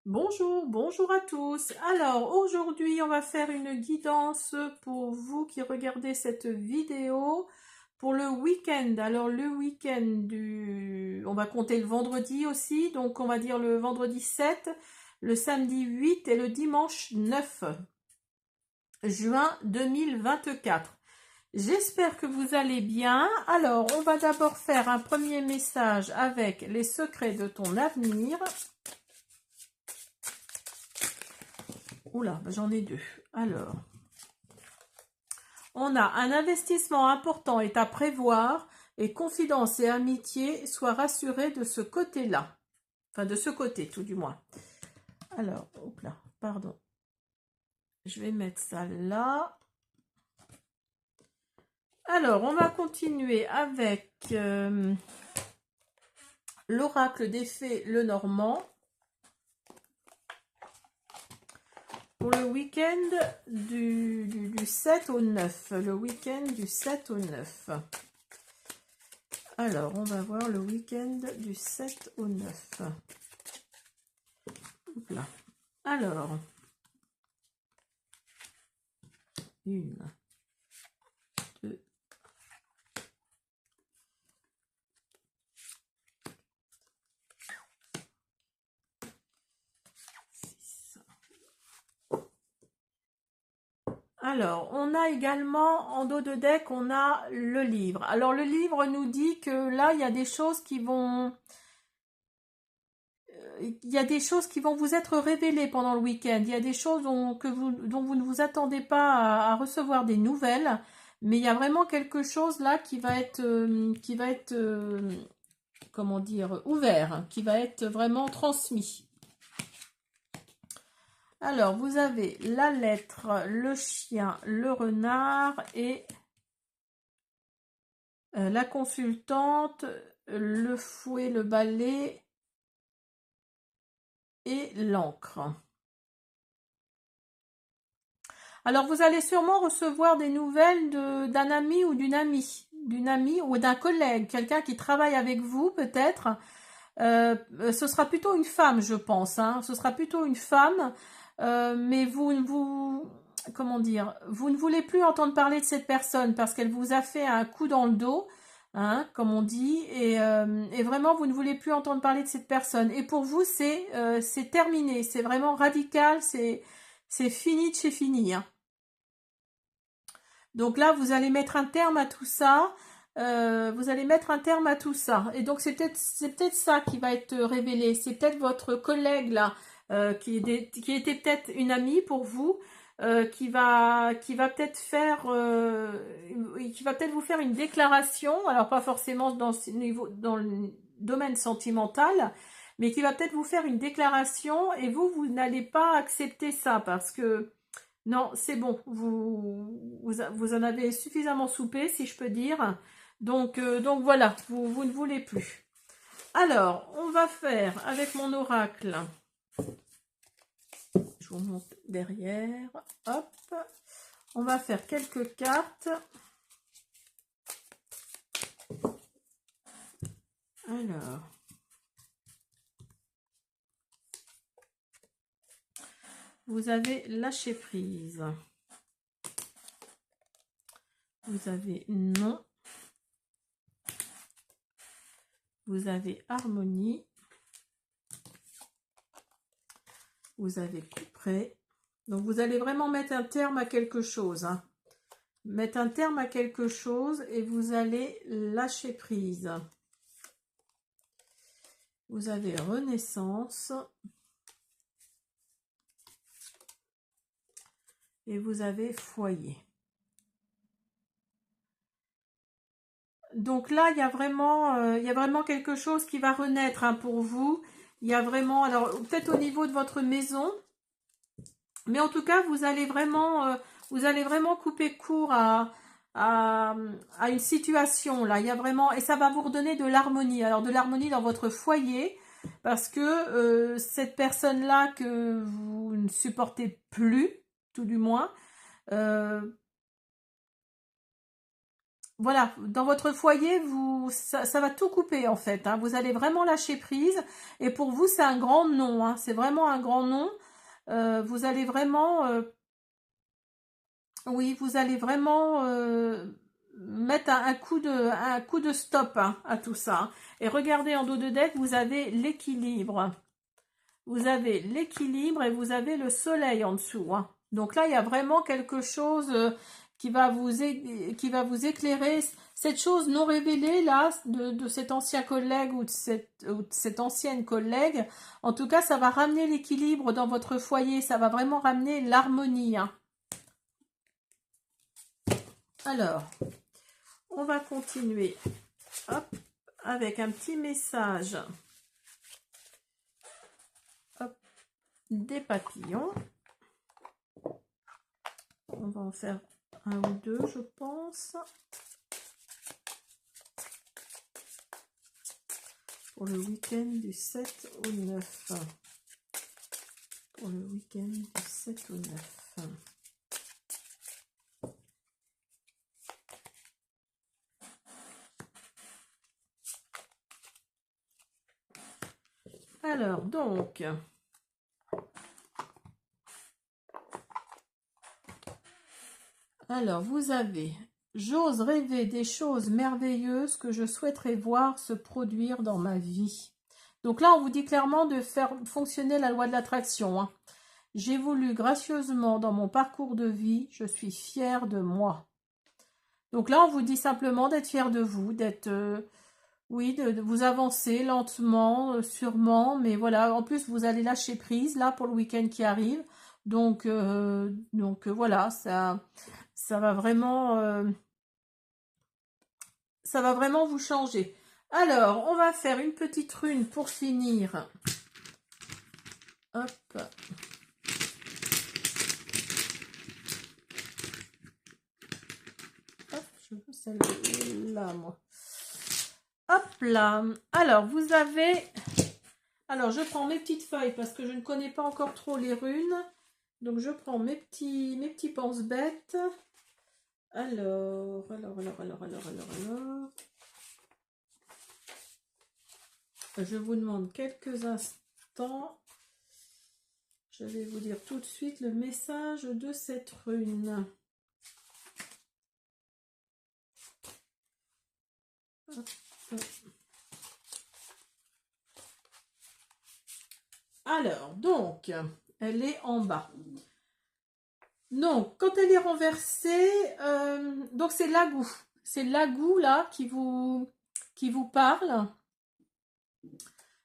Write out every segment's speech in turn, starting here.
Bonjour, bonjour à tous. Alors aujourd'hui on va faire une guidance pour vous qui regardez cette vidéo pour le week-end. Alors le week-end on va compter le vendredi aussi, donc on va dire le vendredi 7, le samedi 8 et le dimanche 9 juin 2024. J'espère que vous allez bien. Alors on va d'abord faire un premier message avec les secrets de ton avenir. Oula, j'en ai deux. Alors, on a un investissement important est à prévoir et confidence et amitié soient rassurées de ce côté-là. Enfin, de ce côté, tout du moins. Alors, hop là, pardon. Je vais mettre ça là. Alors, on va continuer avec l'oracle des fées Lenormand. Pour le week-end du 7 au 9. Le week-end du 7 au 9. Alors, on va voir le week-end du 7 au 9. Là. Alors, une, deux, six. Alors, on a également en dos de deck, on a le livre. Alors, le livre nous dit que là, il y a des choses qui vont... Il y a des choses qui vont vous être révélées pendant le week-end. Il y a des choses dont vous ne vous attendez pas à recevoir des nouvelles. Mais il y a vraiment quelque chose là comment dire, ouvert, hein, qui va être vraiment transmis. Alors, vous avez la lettre, le chien, le renard et la consultante, le fouet, le balai et l'encre. Alors, vous allez sûrement recevoir des nouvelles d'un ami ou d'une amie ou d'un collègue, quelqu'un qui travaille avec vous peut-être. Ce sera plutôt une femme, je pense. Hein. Ce sera plutôt une femme, mais comment dire, vous ne voulez plus entendre parler de cette personne parce qu'elle vous a fait un coup dans le dos, hein, comme on dit, et vraiment vous ne voulez plus entendre parler de cette personne. Et pour vous, c'est terminé, c'est vraiment radical, c'est fini de chez fini. Hein. Donc là, vous allez mettre un terme à tout ça. Vous allez mettre un terme à tout ça. Et donc c'est peut-être ça qui va être révélé. C'est peut-être votre collègue là qui était peut-être une amie pour vous, qui va peut-être qui va peut-être vous faire une déclaration. Alors pas forcément dans le domaine sentimental, mais qui va peut-être vous faire une déclaration et vous n'allez pas accepter ça parce que non, c'est bon, vous en avez suffisamment soupé, si je peux dire. Donc voilà, vous ne voulez plus. Alors, on va faire avec mon oracle. Je vous monte derrière. Hop. On va faire quelques cartes. Alors. Vous avez lâché prise. Vous avez non. Vous avez harmonie. Vous avez couperé. Donc vous allez vraiment mettre un terme à quelque chose. Hein. Mettre un terme à quelque chose et vous allez lâcher prise. Vous avez renaissance. Et vous avez foyer. Donc là, il y a vraiment quelque chose qui va renaître hein, pour vous. Il y a vraiment, alors peut-être au niveau de votre maison, mais en tout cas, vous allez vraiment couper court à une situation là. Il y a vraiment, et ça va vous redonner de l'harmonie. Alors de l'harmonie dans votre foyer, parce que cette personne-là que vous ne supportez plus, tout du moins, voilà, dans votre foyer, ça va tout couper en fait, hein. Vous allez vraiment lâcher prise. Et pour vous, c'est un grand non, hein. C'est vraiment un grand non. Vous allez vraiment, oui, vous allez vraiment mettre un coup de stop, hein, à tout ça, hein. Et regardez en dos de deck, vous avez l'équilibre. Vous avez l'équilibre et vous avez le soleil en dessous, hein. Donc là, il y a vraiment quelque chose qui va vous éclairer. Cette chose non révélée, là, de cet ancien collègue ou de cette ancienne collègue, en tout cas, ça va ramener l'équilibre dans votre foyer. Ça va vraiment ramener l'harmonie, hein. Alors, on va continuer, hop, avec un petit message, hop, des papillons. On va en faire un ou deux, je pense. Pour le week-end du 7 au 9. Pour le week-end du 7 au 9. Alors, donc, vous avez « J'ose rêver des choses merveilleuses que je souhaiterais voir se produire dans ma vie. » Donc là, on vous dit clairement de faire fonctionner la loi de l'attraction, hein. J'évolue gracieusement dans mon parcours de vie, je suis fière de moi. Donc là, on vous dit simplement d'être fier de vous, d'être, oui, de vous avancer lentement, sûrement, mais voilà, en plus, vous allez lâcher prise, là, pour le week-end qui arrive. Donc voilà, ça va vraiment vous changer. Alors, on va faire une petite rune pour finir. Hop. Hop, je veux celle-là, moi. Hop là. Alors, vous avez... Alors, je prends mes petites feuilles parce que je ne connais pas encore trop les runes. Donc, je prends mes petits pense-bêtes. Alors. Je vous demande quelques instants. Je vais vous dire tout de suite le message de cette rune. Hop. Alors, donc, elle est en bas. Donc, quand elle est renversée, donc c'est l'agou. C'est l'agou là qui vous parle.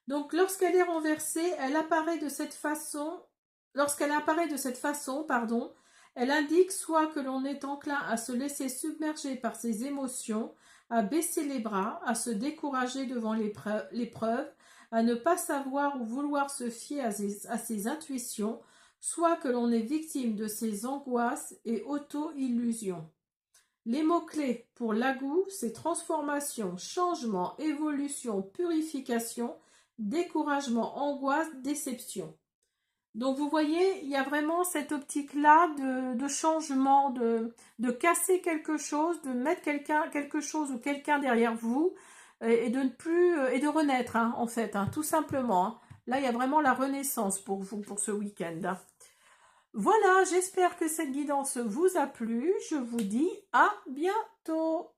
Donc, lorsqu'elle est renversée, elle apparaît de cette façon. Lorsqu'elle apparaît de cette façon, pardon, elle indique soit que l'on est enclin à se laisser submerger par ses émotions, à baisser les bras, à se décourager devant l'épreuve, à ne pas savoir ou vouloir se fier à ses intuitions, soit que l'on est victime de ses angoisses et auto-illusions. Les mots-clés pour l'agou, c'est transformation, changement, évolution, purification, découragement, angoisse, déception. Donc vous voyez, il y a vraiment cette optique-là de changement, de casser quelque chose, de mettre quelque chose ou quelqu'un derrière vous et de ne plus et de renaître, hein, en fait, hein, tout simplement, hein. Là, il y a vraiment la renaissance pour vous, pour ce week-end, hein. Voilà, j'espère que cette guidance vous a plu. Je vous dis à bientôt.